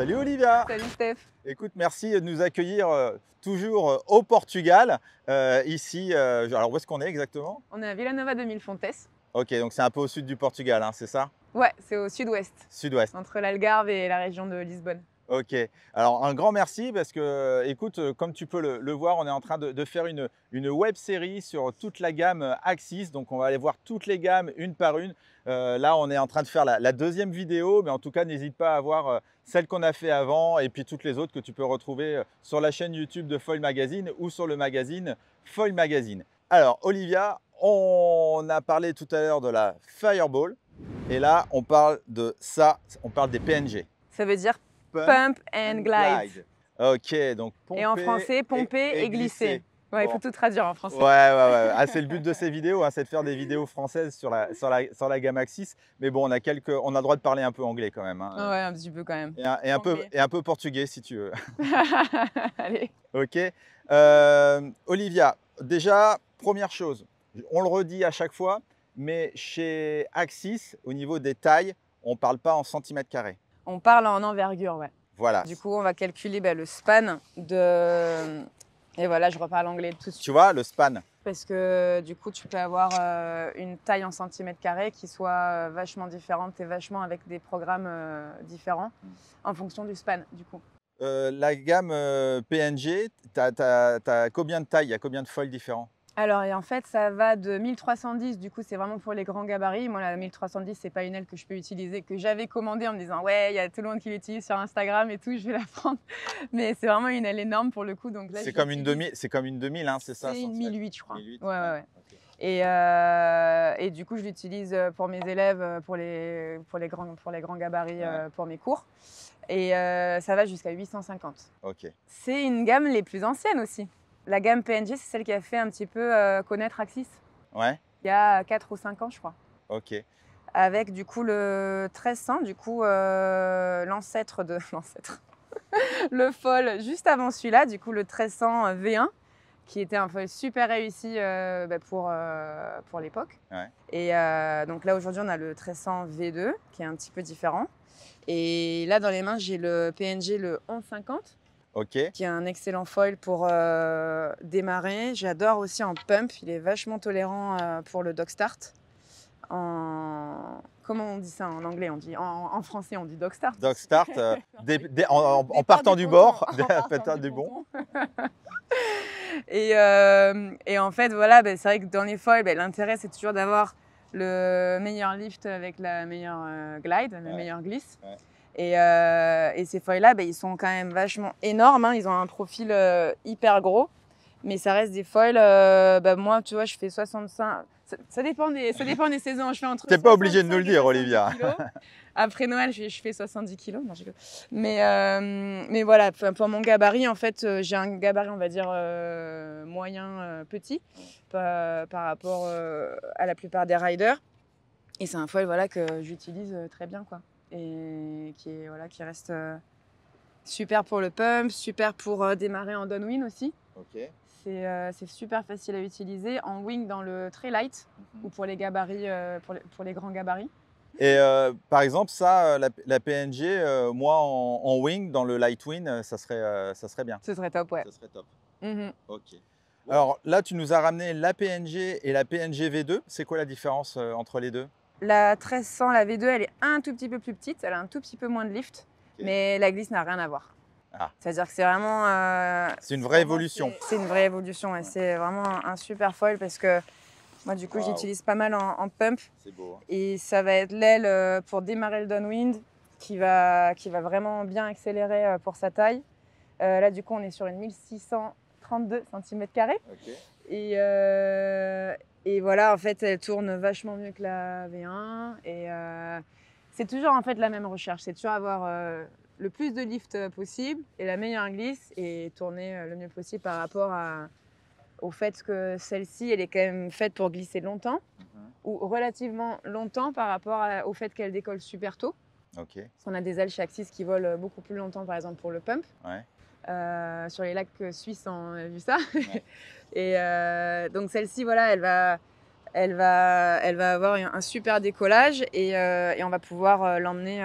Salut Olivia. Salut Steph. Écoute, merci de nous accueillir toujours au Portugal. Ici, alors où est-ce qu'on est exactement? On est à Villanova de Mil-Fontes. Ok, donc c'est un peu au sud du Portugal, hein, c'est ça? Ouais, c'est au sud-ouest, Sud-ouest. entre l'Algarve et la région de Lisbonne. Ok, alors un grand merci parce que, écoute, comme tu peux le voir, on est en train de faire une web série sur toute la gamme Axis. Donc on va aller voir toutes les gammes une par une. Là, on est en train de faire la deuxième vidéo, mais en tout cas, n'hésite pas à voir celle qu'on a fait avant et puis toutes les autres que tu peux retrouver sur la chaîne YouTube de Foil Magazine ou sur le magazine Foil Magazine. Alors, Olivia, on a parlé tout à l'heure de la Fireball et là, on parle de ça, on parle des PNG. Ça veut dire Pump and Glide. Ok, donc pomper et en français, pomper et glisser. Ouais, Bon. Il faut tout traduire en français. Ouais. Ah, c'est le but de ces vidéos, hein, c'est de faire des vidéos françaises sur la gamme Axis. Mais bon, on a le droit de parler un peu anglais quand même. Hein. Ouais, un petit peu quand même. Et un peu portugais si tu veux. Allez. Ok. Olivia, déjà, première chose, on le redit à chaque fois, mais chez Axis, au niveau des tailles, on ne parle pas en centimètres carrés. On parle en envergure, ouais. Voilà. Du coup, on va calculer le span de... Et voilà, je reparle anglais tout de suite. Tu vois, le span. Parce que du coup, tu peux avoir une taille en centimètres carrés qui soit vachement différente et vachement avec des programmes différents en fonction du span, du coup. La gamme PNG, tu as combien de tailles? Il y a combien de foils différents? Alors, et en fait, ça va de 1310, du coup, c'est vraiment pour les grands gabarits. Moi, la 1310, c'est pas une aile que je peux utiliser, que j'avais commandée en me disant, ouais, il y a tout le monde qui l'utilise sur Instagram et tout, je vais la prendre. Mais c'est vraiment une aile énorme pour le coup. Donc là, c'est comme une 2000, hein, c'est ça? C'est une 1008, je crois. 1008, ouais. Okay. Et du coup, je l'utilise pour mes élèves, pour les grands gabarits, pour mes cours. Et ça va jusqu'à 850. Ok. C'est une gamme les plus anciennes aussi. La gamme PNG, c'est celle qui a fait un petit peu connaître Axis. Ouais. Il y a 4 ou 5 ans, je crois. Ok. Avec du coup le 1300, du coup l'ancêtre de l'ancêtre. Le foil juste avant celui-là, du coup le 1300 V1, qui était un foil super réussi pour l'époque. Ouais. Et donc là aujourd'hui on a le 1300 V2 qui est un petit peu différent. Et là dans les mains j'ai le PNG le 1150. Ok. Qui est un excellent foil pour démarrer. J'adore aussi en pump, il est vachement tolérant pour le dog start. Comment on dit ça en anglais? En français, on dit dog start. Dog start, en partant du bord, en partant du bon. Et en fait, voilà, c'est vrai que dans les foils, l'intérêt, c'est toujours d'avoir le meilleur lift avec la meilleure glide, la meilleure glisse. Ouais. Et ces foils-là, ils sont quand même vachement énormes. Hein. Ils ont un profil hyper gros. Mais ça reste des foils. Moi, tu vois, je fais 65. Ça dépend des saisons. Je fais entre. Tu n'es pas obligé de nous le dire, Olivia. Après Noël, je fais 70 kilos. Non, mais voilà, pour mon gabarit, en fait, j'ai un gabarit, on va dire, moyen, petit par rapport à la plupart des riders. Et c'est un foil voilà, que j'utilise très bien, quoi. Et qui reste super pour le pump, super pour démarrer en downwind aussi. Ok. C'est super facile à utiliser en wing dans le très light ou pour les gabarits, pour les grands gabarits. Et par exemple, ça, la PNG, moi en wing, dans le light wing, ça serait bien. Ce serait top, ouais. Ça serait top. Ok. Alors là, tu nous as ramené la PNG et la PNG V2. C'est quoi la différence entre les deux? La 1300, la V2, elle est un tout petit peu plus petite, elle a un tout petit peu moins de lift, mais la glisse n'a rien à voir. Ah. C'est-à-dire que c'est vraiment... c'est une vraie évolution. C'est une vraie évolution et c'est vraiment un super foil parce que moi, du coup, j'utilise pas mal en pump. C'est beau. Hein. Et ça va être l'aile pour démarrer le downwind qui va vraiment bien accélérer pour sa taille. Là, du coup, on est sur une 1632 cm². Okay. Et voilà, en fait, elle tourne vachement mieux que la V1. Et c'est toujours en fait la même recherche. C'est toujours avoir le plus de lift possible et la meilleure glisse et tourner le mieux possible par rapport au fait que celle-ci, elle est quand même faite pour glisser longtemps ou relativement longtemps par rapport au fait qu'elle décolle super tôt. Okay. Parce qu'on a des ailes chez Axis qui volent beaucoup plus longtemps, par exemple, pour le pump. Ouais. Sur les lacs suisses, on a vu ça. Ouais. Et donc celle-ci, voilà, elle va avoir un super décollage et on va pouvoir l'emmener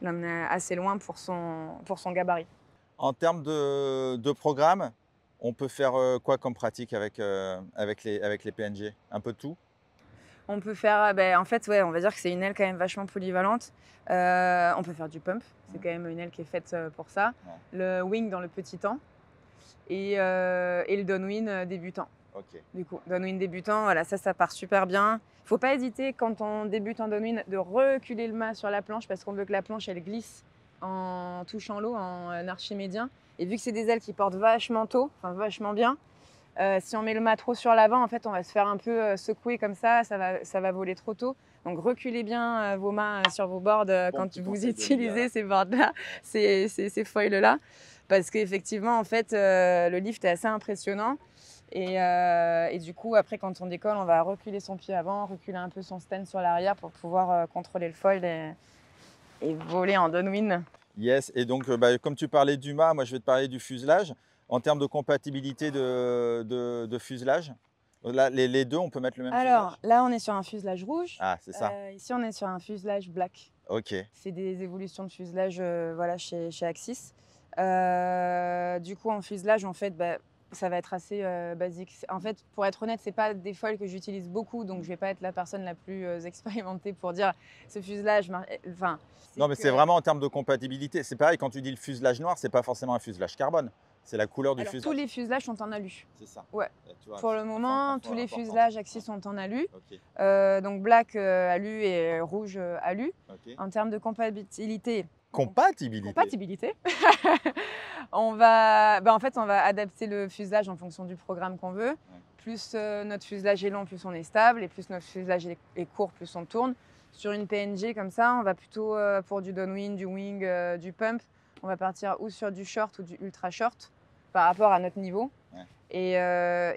l'emmener assez loin pour son gabarit. En termes de programme, on peut faire quoi comme pratique avec les PNG? Un peu de tout? On peut faire, en fait, ouais, on va dire que c'est une aile quand même vachement polyvalente. On peut faire du pump, c'est quand même une aile qui est faite pour ça. Ouais. Le wing dans le petit temps et le downwind débutant. Ok. Du coup, downwind débutant, voilà, ça part super bien. Faut pas hésiter quand on débute en downwind de reculer le mât sur la planche parce qu'on veut que la planche elle glisse en touchant l'eau, en archimédien. Et vu que c'est des ailes qui portent vachement tôt, enfin vachement bien, si on met le mât trop sur l'avant, en fait, on va se faire un peu secouer comme ça va voler trop tôt. Donc reculez bien vos mains sur vos boards quand vous utilisez ces boards-là, ces foils-là, parce qu'effectivement, en fait, le lift est assez impressionnant. Et du coup, après, quand on décolle, on va reculer son pied avant, reculer un peu son stand sur l'arrière pour pouvoir contrôler le foil et voler en downwind. Yes, et donc comme tu parlais du mât, moi je vais te parler du fuselage. En termes de compatibilité de fuselage, là, les deux, on peut mettre le même fuselage? Alors là, on est sur un fuselage rouge. Ah, c'est ça. Ici, on est sur un fuselage black. Ok. C'est des évolutions de fuselage voilà, chez Axis. Du coup, en fuselage, en fait, ça va être assez basique. En fait, pour être honnête, c'est pas des foils que j'utilise beaucoup, donc je vais pas être la personne la plus expérimentée pour dire ce fuselage. Enfin, Non, mais c'est vraiment en termes de compatibilité. C'est pareil, quand tu dis le fuselage noir, c'est pas forcément un fuselage carbone. C'est la couleur du Alors, fuselage. tous les fuselages sont en alu. C'est ça. Ouais. Tu vois, Pour le moment, tous les fuselages Axis sont en alu. Ok. Donc black alu et rouge alu. Ok. En termes de compatibilité, Compatibilité. on va adapter le fuselage en fonction du programme qu'on veut. Plus notre fuselage est long, plus on est stable, et plus notre fuselage est court, plus on tourne. Sur une PNG comme ça, on va plutôt pour du downwind, du wing, du pump, on va partir ou sur du short ou du ultra short par rapport à notre niveau. Ouais.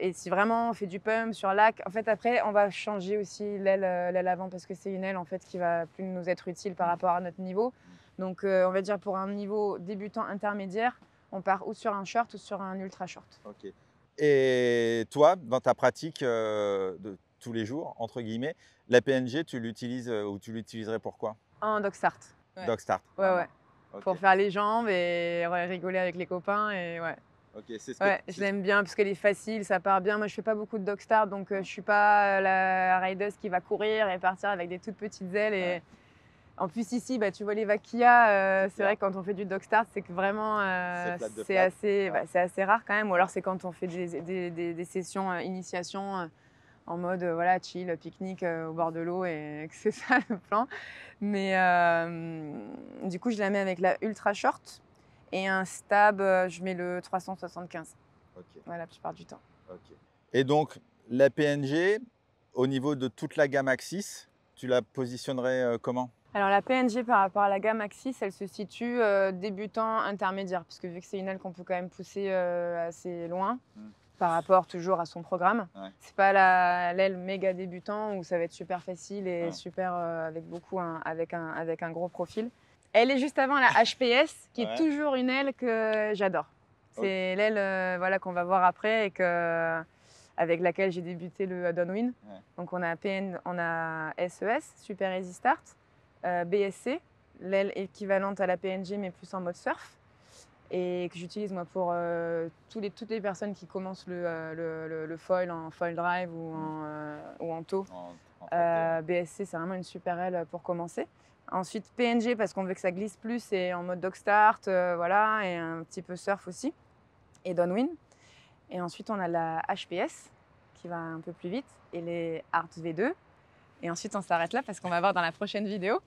Et si vraiment on fait du pump sur lac, en fait après on va changer aussi l'aile avant parce que c'est une aile en fait qui va plus nous être utile par rapport à notre niveau. Donc on va dire pour un niveau débutant intermédiaire, on part ou sur un short ou sur un ultra short. Ok. Et toi, dans ta pratique de tous les jours, entre guillemets, la PNG, tu l'utilises ou tu l'utiliserais pour quoi? En dog start. Ouais. Dog start. Ouais. Okay. Pour faire les jambes et rigoler avec les copains et ouais. Ok, c'est je l'aime bien parce qu'elle est facile, ça part bien. Moi, je fais pas beaucoup de dog start, donc je suis pas la rideuse qui va courir et partir avec des toutes petites ailes. Et en plus ici, tu vois les vagues qu'il y a. C'est vrai que quand on fait du dog start, c'est que vraiment c'est assez rare quand même. Ou alors c'est quand on fait des sessions initiation en mode voilà chill, pique-nique au bord de l'eau et que c'est ça le plan. Mais du coup, je la mets avec la ultra short. Et un stab, je mets le 375. Okay. Voilà, la plupart du temps. Okay. Et donc, la PNG, au niveau de toute la gamme Axis, tu la positionnerais comment? Alors, la PNG par rapport à la gamme Axis, elle se situe débutant intermédiaire, parce que vu que c'est une aile qu'on peut quand même pousser assez loin, par rapport toujours à son programme. Ouais. C'est pas l'aile méga débutant où ça va être super facile et super avec un gros profil. Elle est juste avant la HPS, qui est toujours une aile que j'adore. C'est l'aile qu'on va voir après et avec laquelle j'ai débuté le downwind. Ouais. Donc on a SES, Super Easy Start, BSC, l'aile équivalente à la PNG mais plus en mode surf, et que j'utilise moi pour toutes les personnes qui commencent le foil en foil drive ou en tow. BSC, c'est vraiment une super aile pour commencer. Ensuite PNG parce qu'on veut que ça glisse plus et en mode dog start, voilà, et un petit peu surf aussi, et downwind. Et ensuite on a la HPS qui va un peu plus vite et les Art V2. Et ensuite on s'arrête là parce qu'on va voir dans la prochaine vidéo.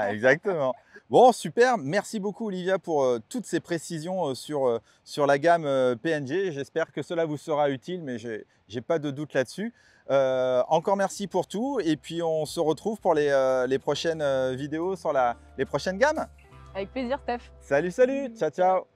Exactement. Bon, super. Merci beaucoup Olivia pour toutes ces précisions sur la gamme PNG. J'espère que cela vous sera utile, mais je n'ai pas de doute là-dessus. Encore merci pour tout et puis on se retrouve pour les prochaines vidéos sur les prochaines gammes. Avec plaisir Steph. Salut, ciao ciao.